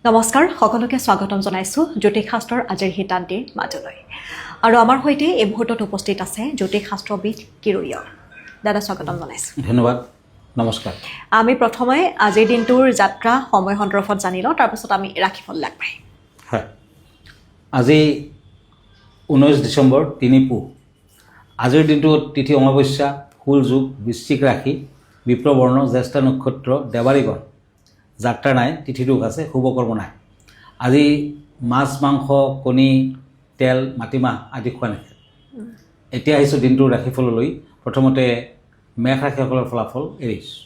নমস্কাৰ সকলোকে স্বাগতম জনাইছোঁ জ্যোতিষ শাস্ত্ৰৰ আজিৰ হিতান্তিৰ মাজলৈ আৰু আমাৰ সৈতে এই মুহূৰ্তত উপস্থিত আছে জ্যোতিষ শাস্ত্ৰবিদ কিৰূৰীয় দাদা স্বাগতম জনাইছোঁ ধন্যবাদ নমস্কাৰ আমি প্ৰথমে আজিৰ দিনটোৰ যাত্ৰা সময় সন্দৰ্ভত জানি লওঁ তাৰপিছত আমি ৰাশিফল আগবাঢ়িম হয় আজি 19 ডিচেম্বৰ 3 পুহ আজিৰ দিনটোত তিথি অমাৱস্যা ফুল যুগ বৃশ্চিক ৰাশি বিপ্ৰবৰ্ণ জ্যেষ্ঠ নক্ষত্ৰ দেৱাৰীগণ যাত্ৰা নাই তিথি দুখ আছে শুভকৰ্ম নাই আজি মাছ মাংস কণী তেল মাটিমাহ আদি খোৱা নিষেধ এতিয়া আহিছোঁ দিনটোৰ ৰাশিফললৈ প্ৰথমতে মেঘ ৰাশিসকলৰ ফলাফল এৰিছোঁ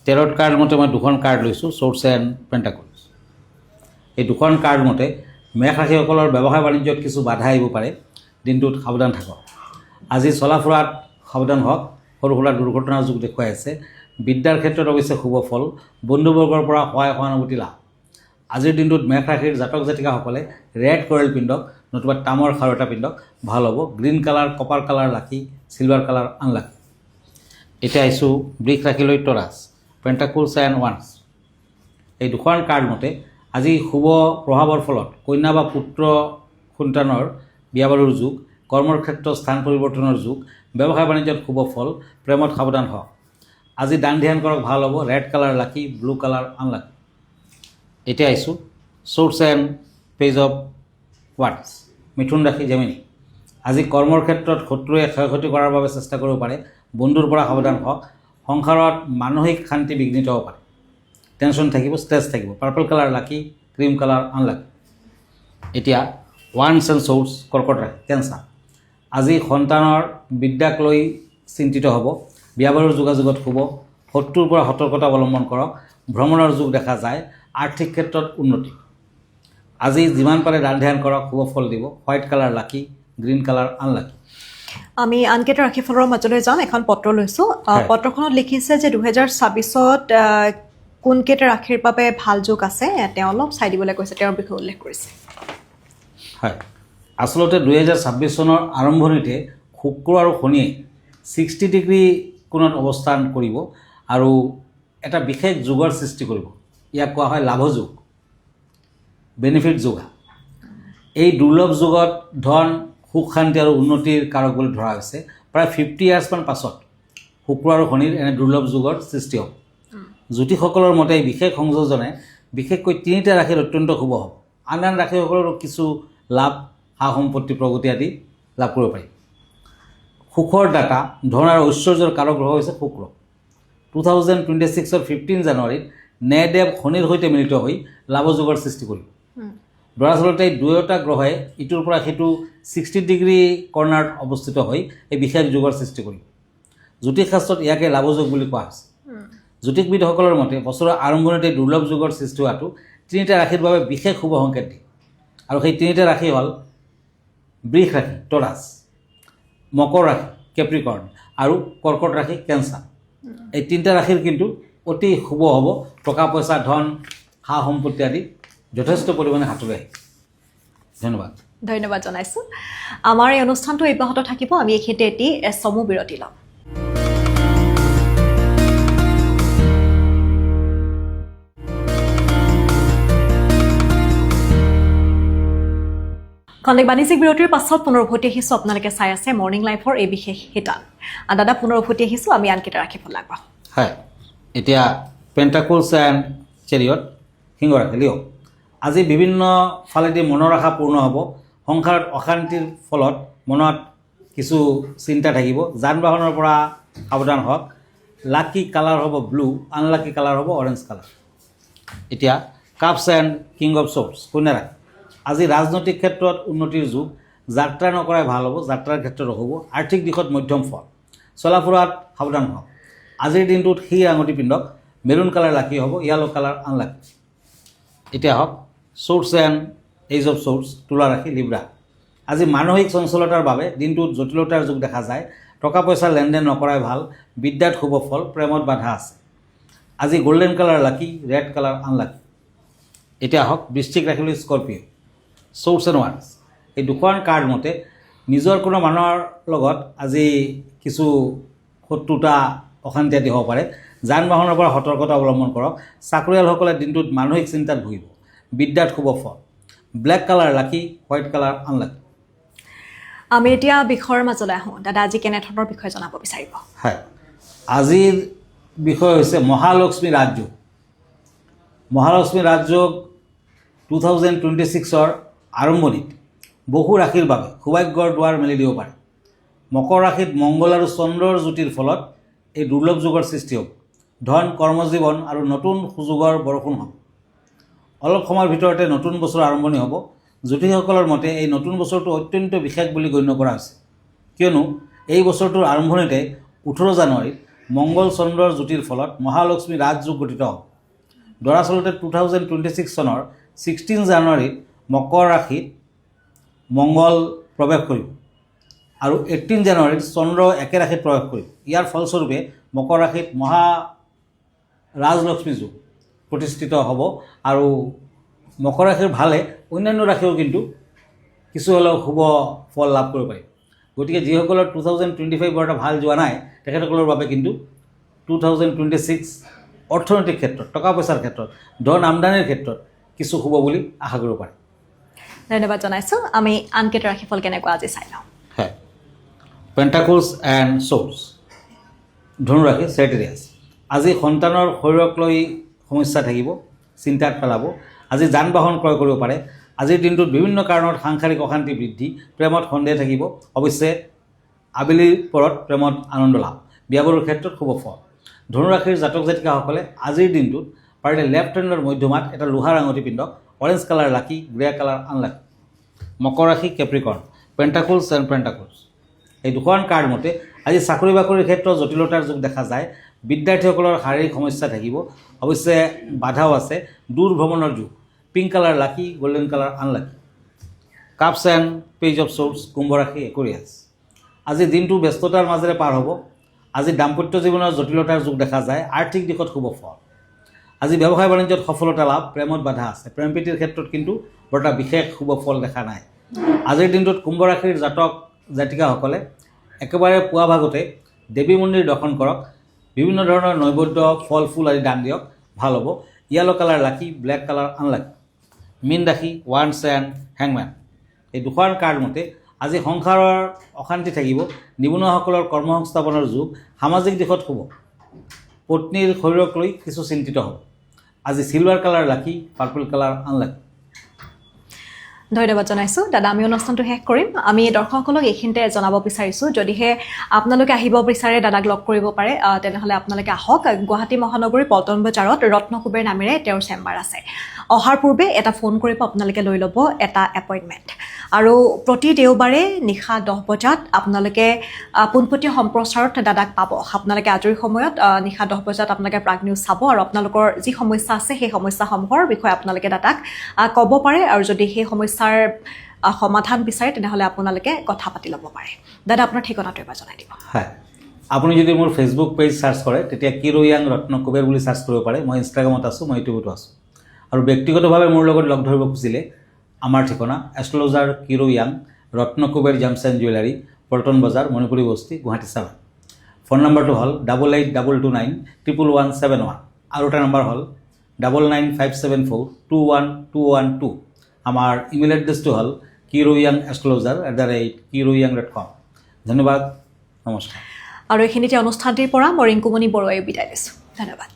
তেৰত কাৰ্ড মতে মই দুখন কাৰ্ড লৈছোঁ চ'ৰ্চ এণ্ড পেণ্টাকলছ এই দুখন কাৰ্ড মতে মেঘ ৰাশিসকলৰ ব্যৱসায় বাণিজ্যত কিছু বাধা আহিব পাৰে দিনটোত সাৱধান থাকক আজি চলা ফুৰাত সাৱধান হওক সৰু সুৰা দুৰ্ঘটনাৰ যুগ দেখুৱাই আছে বিদ্যাৰ ক্ষেত্ৰত অৱশ্যে শুভ ফল বন্ধুবৰ্গৰ পৰা সহায় সহানুভূতি লাভ আজিৰ দিনটোত মেঘ ৰাশিৰ জাতক জাতিকাসকলে ৰেড কৰেল পিণ্ডক নতুবা তামৰ খাৰুৱা পিণ্ডক ভাল হ'ব গ্ৰীণ কালাৰ কপাৰ কালাৰ লাকি চিলভাৰ কালাৰ আনলাকি এতিয়া আহিছোঁ বৃষ ৰাশিলৈ টৰাছ পেণ্টাকলছ এণ্ড ওৱান্স এই দুখন কাৰ্ড মতে আজি শুভ প্ৰভাৱৰ ফলত কন্যা বা পুত্ৰ সন্তানৰ বিয়া বাৰুৰ যুগ কৰ্মৰ ক্ষেত্ৰত স্থান পৰিৱৰ্তনৰ যুগ ব্যৱসায় বাণিজ্যত শুভ ফল প্ৰেমত সাৱধান হওক আজি দান ধ্যান কৰক ভাল হ'ব red colour lucky blue colour unlucky এতিয়া আহিছোঁ church and page of wards মিথুন ৰাশি জেমিনি আজি কৰ্মৰ ক্ষেত্ৰত শত্ৰুৱে ক্ষয়ক্ষতি কৰাৰ বাবে চেষ্টা কৰিব পাৰে বন্ধুৰ পৰা সাৱধান হওক সংসাৰত মানসিক শান্তি বিঘ্নিত হ'ব পাৰে টেনশ্যন থাকিব ষ্ট্ৰেছ থাকিব পাৰ্পল কালাৰ লাকি ক্ৰীম কালাৰ আনলাকি এতিয়া ওৱান্স এণ্ড চ'ৰ্চ কৰ্কট ৰাশি কেঞ্চাৰ আজি সন্তানৰ বিদ্যাক লৈ চিন্তিত হ'ব বিয়া বাৰুৰ যোগাযোগত শুভ শত্ৰুৰ পৰা সতৰ্কতা অৱলম্বন কৰক ভ্ৰমণৰ যুগ দেখা যায় আৰ্থিক ক্ষেত্ৰত উন্নতি আজি যিমান পাৰে দান ধ্যান কৰক শুভ ফল দিব হোৱাইট কালাৰ লাকি গ্ৰীণ কালাৰ আনলাকি আমি আনকেইটা ৰাশিফলৰ মাজলৈ যাম এখন পত্ৰ লৈছোঁ পত্ৰখনত লিখিছে যে 2026ত কোনকেইটা ৰাশিৰ বাবে ভাল যুগ আছে তেওঁ অলপ চাই দিবলৈ কৈছে তেওঁৰ বিষয়ে উল্লেখ কৰিছে হয় আচলতে 2026 চনৰ আৰম্ভণিতে শুক্ৰ আৰু শনিয়ে 60 ডিগ্ৰী কোণত অৱস্থান কৰিব আৰু এটা বিশেষ যুগৰ সৃষ্টি কৰিব ইয়াক কোৱা হয় লাভ যুগ বেনিফিট যুগ এই দুৰ্লভ যুগত ধন সুখ শান্তি আৰু উন্নতিৰ কাৰক বুলি ধৰা হৈছে প্ৰায় 50 ইয়াৰ্ছমান পাছত শুক্ৰ আৰু শনিৰ এনে দুৰ্লভ যুগৰ সৃষ্টি হ'ব জ্যোতিষসকলৰ মতে এই বিশেষ সংযোজনে বিশেষকৈ তিনিটা ৰাশিৰ অত্যন্ত শুভ হ'ব আন আন ৰাশিসকলৰো কিছু লাভ সা সম্পত্তি প্ৰগতি আদি লাভ কৰিব পাৰি সুখৰ দাতা ধন আৰু ঐশ্বৰ্যৰ কাৰক গ্ৰহ হৈছে শুক্ৰ 2026 15 জানুৱাৰীত ন্যায়দেৱ শনিৰ সৈতে মিলিত হৈ লাভযোগৰ সৃষ্টি কৰিব দৰাচলতে দুয়োটা গ্ৰহে ইটোৰ পৰা সিটো 60 ডিগ্ৰী কৰ্ণাৰত অৱস্থিত হৈ এই বিশেষ যুগৰ সৃষ্টি কৰিব জ্যোতিষ শাস্ত্ৰত ইয়াকে লাভযোগ বুলি কোৱা হৈছে জ্যোতিষবিদসকলৰ মতে বছৰৰ আৰম্ভণিতে দুৰ্লভ যুগৰ সৃষ্টি হোৱাটো তিনিটা ৰাশিৰ বাবে বিশেষ শুভ সংকেত দিয়ে আৰু সেই তিনিটা ৰাশি হ'ল বৃষ ৰাশি টৰাছ মকৰ ৰাশি কেপ্ৰিকৰ্ণ আৰু কৰ্কট ৰাশি কেঞ্চাৰ এই তিনিটা ৰাশিৰ কিন্তু অতি শুভ হ'ব টকা পইচা ধন সা সম্পত্তি আদি যথেষ্ট পৰিমাণে হাতলৈ আহে ধন্যবাদ জনাইছোঁ আমাৰ এই অনুষ্ঠানটো অব্যাহত থাকিব আমি এইখিনিতে এটি চমু বিৰতি ল'ম খন্তেক বাণিজ্যিক বিৰতিৰ পাছত পুনৰ উভতি আহিছোঁ আপোনালোকে চাই আছে মৰ্ণিং লাইফৰ এই বিশেষ শিতান দাদা পুনৰ উভতি আহিছোঁ আমি আনকেইটা ৰাশিফল আগবাঢ়ো হয় এতিয়া পেণ্টাকলছ এণ্ড চেৰিয়ট সিংহ ৰাশি লিঅ' আজি বিভিন্ন ফালেদি মনৰ আশা পূৰ্ণ হ'ব সংসাৰত অশান্তিৰ ফলত মনত কিছু চিন্তা থাকিব যান বাহনৰ পৰা সাৱধান হওক লাকি কালাৰ হ'ব ব্লু আনলাকি কালাৰ হ'ব অৰেঞ্জ কালাৰ এতিয়া কাপছ এণ্ড কিং অফ চ'ৰ্টছ কন্যা ৰাশি আজি ৰাজনৈতিক ক্ষেত্ৰত উন্নতিৰ যুগ যাত্ৰা নকৰাই ভাল হ'ব যাত্ৰাৰ ক্ষেত্ৰত হ'ব আৰ্থিক দিশত মধ্যম ফল চলা ফুৰাত সাৱধান হওক আজিৰ দিনটোত সেই আঙুঠি পিন্ধক মেৰুণ কালাৰ লাকি হ'ব য়েলো কালাৰ আনলাকি এতিয়া হওক চ'ৰ্টছ এণ্ড এইজ অফ চ'ৰ্টছ তুলা ৰাশি লিব্ৰা আজি মানসিক চঞ্চলতাৰ বাবে দিনটোত জটিলতাৰ যুগ দেখা যায় টকা পইচা লেনদেন নকৰাই ভাল বিদ্যাত শুভ ফল প্ৰেমত বাধা আছে আজি গল্ডেন কালাৰ লাকি ৰেড কালাৰ আনলাকি এতিয়া হওক বৃশ্চিক ৰাশিলৈ স্কৰ্পিঅ' চ'ৰ্চ এণ্ড ওৱান্স এই দুখন কাৰ্ড মতে নিজৰ কোনো মানুহৰ লগত আজি কিছু শত্ৰুতা অশান্তি আদি হ'ব পাৰে যান বাহনৰ পৰা সতৰ্কতা অৱলম্বন কৰক চাকৰিয়ালসকলে দিনটোত মানসিক চিন্তাত ভুগিব বিদ্যাত শুভ ফল। ব্লেক কালাৰ লাকি, হোৱাইট কালাৰ আনলাকি। আমি এতিয়া বিষয়ৰ মাজলৈ আহোঁ। দাদা আজি কেনেধৰণৰ বিষয় জনাব বিচাৰিব? হয়, আজিৰ বিষয় হৈছে মহালক্ষ্মী ৰাজযোগ। মহালক্ষ্মী ৰাজযোগ 2026ৰ আৰম্ভণিত বহু ৰাশিৰ বাবে সৌভাগ্যৰ দুৱাৰ মেলি দিব পাৰে। মকৰ ৰাশিত মংগল আৰু চন্দ্ৰৰ জ্যোতিৰ ফলত এই দুৰ্লভ যুগৰ সৃষ্টি হ'ব। ধন, কৰ্মজীৱন আৰু নতুন সুযোগৰ বৰষুণ হ'ব। অলপ সময়ৰ ভিতৰতে নতুন বছৰ আৰম্ভণি হ'ব। জ্যোতিষসকলৰ মতে এই নতুন বছৰটো অত্যন্ত বিশেষ বুলি গণ্য কৰা হৈছে, কিয়নো এই বছৰটোৰ আৰম্ভণিতে 18 জানুৱাৰীত মংগল চন্দ্ৰৰ জ্যোতিৰ ফলত মহালক্ষ্মী ৰাজযোগ গঠিত হ'ব। দৰাচলতে 2026 চনৰ 16 জানুৱাৰীত মকৰ ৰাশিত মংগল প্ৰৱেশ কৰিব আৰু 18 জানুৱাৰীত চন্দ্ৰ একে ৰাশিত প্ৰৱেশ কৰিব। ইয়াৰ ফলস্বৰূপে মকৰ ৰাশিত ৰাজলক্ষ্মী যোগ প্ৰতিষ্ঠিত হ'ব আৰু মকৰ ৰাশিৰ ভালে অন্যান্য ৰাশিও কিন্তু কিছু হ'লেও শুভ ফল লাভ কৰিব পাৰি। গতিকে যিসকলৰ 2025 বৰ এটা ভাল যোৱা নাই, তেখেতসকলৰ বাবে কিন্তু 2026 অৰ্থনৈতিক ক্ষেত্ৰত, টকা পইচাৰ ক্ষেত্ৰত, ধন আমদানিৰ ক্ষেত্ৰত কিছু শুভ বুলি আশা কৰিব পাৰে। ধন্যবাদ জনাইছোঁ। আমি আনকেইটা ৰাশিফল কেনেকুৱা আজি চাই লওঁ। হয়, পেণ্টাকলছ এণ্ড শ্ব'ৰ্ডছ। ধনুৰাশি, চেজিটেৰিয়াছ। আজি সন্তানৰ শৰীৰক লৈ সমস্যা থাকিব, চিন্তাত পেলাব। আজি যান বাহন ক্ৰয় কৰিব পাৰে। আজিৰ দিনটোত বিভিন্ন কাৰণত সাংসাৰিক অশান্তি বৃদ্ধি, প্ৰেমত সন্দেহ থাকিব। অৱশ্যে আবেলিৰ পৰত প্ৰেমত আনন্দ লাভ, বিয়াবোৰৰ ক্ষেত্ৰত শুভ ফল। ধনুৰাশিৰ জাতক জাতিকাসকলে আজিৰ দিনটোত পাৰিলে লেফ্ট হেণ্ডৰ মধ্যমাত এটা লোহাৰ আঙুঠি পিন্ধক। অৰেঞ্জ কালাৰ লাকি, গ্ৰে কালাৰ আনলাকি। মকৰ ৰাশি, কেপ্ৰিকৰ্ণ। পেণ্টাকলছ এণ্ড পেণ্টাকলছ। এই দুখন কাৰ্ড মতে আজি চাকৰি বাকৰিৰ ক্ষেত্ৰত জটিলতাৰ যুগ দেখা যায়। বিদ্যাৰ্থীসকলৰ শাৰীৰিক সমস্যা থাকিব। অৱশ্যে বাধাও আছে। দূৰ ভ্ৰমণৰ যুগ। Pink colour lucky, golden colour unlucky. Cups and page of swords. কুম্ভ ৰাশি, একুৰিয়াছ। আজি দিনটো ব্যস্ততাৰ মাজেৰে পাৰ হ'ব। আজি দাম্পত্য জীৱনৰ জটিলতাৰ যুগ দেখা যায়। আৰ্থিক দিশত শুভ ফল। আজি ব্যৱসায় বাণিজ্যত সফলতা লাভ, প্ৰেমত বাধা আছে। প্ৰেম প্ৰীতিৰ ক্ষেত্ৰত কিন্তু বৰ এটা বিশেষ শুভ ফল দেখা নাই। আজিৰ দিনটোত কুম্ভ ৰাশিৰ জাতক জাতিকাসকলে একেবাৰে পুৱা ভাগতে দেৱী মন্দিৰ দৰ্শন কৰক। বিভিন্ন ধৰণৰ নৈবেদ্য, ফল ফুল আদি দান দিয়ক, ভাল হ'ব। য়েলো কালাৰ লাকি, ব্লেক কালাৰ আনলাকি। মীন ৰাশি, ওৱান্স এণ্ড হেংমেন। এই দুখন কাৰ্ড মতে আজি সংসাৰৰ অশান্তি থাকিব। নিবনুৱাসকলৰ কৰ্মসংস্থাপনৰ যুগ। সামাজিক দিশত শুভ। পত্নীৰ শৰীৰক লৈ কিছু চিন্তিত হ'ব। আজি চিলভাৰ কালাৰ লাকি, পাৰ্পল কালাৰ আনলাকি। ধন্যবাদ জনাইছোঁ। দাদা আমি অনুষ্ঠানটো শেষ কৰিম। আমি দৰ্শকসকলক এইখিনিতে জনাব বিচাৰিছোঁ, যদিহে আপোনালোকে আহিব বিচাৰে, দাদাক লগ কৰিব পাৰে, তেনেহ'লে আপোনালোকে আহক। গুৱাহাটী মহানগৰীৰ পল্টন বজাৰত ৰত্নকুবেৰ নামেৰে তেওঁৰ চেম্বাৰ আছে। অহাৰ পূৰ্বে এটা ফোন কৰিব, আপোনালোকে লৈ ল'ব এটা এপইণ্টমেণ্ট। আৰু প্ৰতি দেওবাৰে নিশা 10 বজাত আপোনালোকে পোনপটীয়া সম্প্ৰচাৰত দাদাক পাব। আপোনালোকে আজৰি সময়ত নিশা 10 বজাত আপোনালোকে প্ৰাগ নিউজ চাব আৰু আপোনালোকৰ যি সমস্যা আছে সেই সমস্যাসমূহৰ বিষয়ে আপোনালোকে দাদাক ক'ব পাৰে। আৰু যদি সেই সমস্যাৰ সমাধান বিচাৰে তেনেহ'লে আপোনালোকে কথা পাতি ল'ব পাৰে। দাদা আপোনাৰ ঠিকনাটো এবাৰ জনাই দিব। হয়, আপুনি যদি মোৰ ফেচবুক পেজ চাৰ্চ কৰে তেতিয়া কিৰোয়াং ৰত্নকুবেৰ বুলি চাৰ্চ কৰিব পাৰে। মই ইনষ্টাগ্ৰামত আছোঁ, মই ইউটিউবতো আছোঁ। আৰু ব্যক্তিগতভাৱে মোৰ লগত লগ ধৰিব খুজিলে আমাৰ ঠিকনা astrologer Kirowang, Ratnakuber gems and jewellery, Paltan Bazaar, Manipuri বস্তি, গুৱাহাটী 7। ফোন নম্বৰটো হ'ল 8822291171। আৰু এটা নম্বৰ হ'ল 9957421212। আমাৰ ইমেইল এড্ৰেছটো হ'ল kiroyangastrologer@kiroyang.com। ধন্যবাদ, নমস্কাৰ। আৰু এইখিনিতে অনুষ্ঠানটিৰ পৰা মই ৰিংকুমণি বৰুৱাই বিদায় লৈছোঁ। ধন্যবাদ।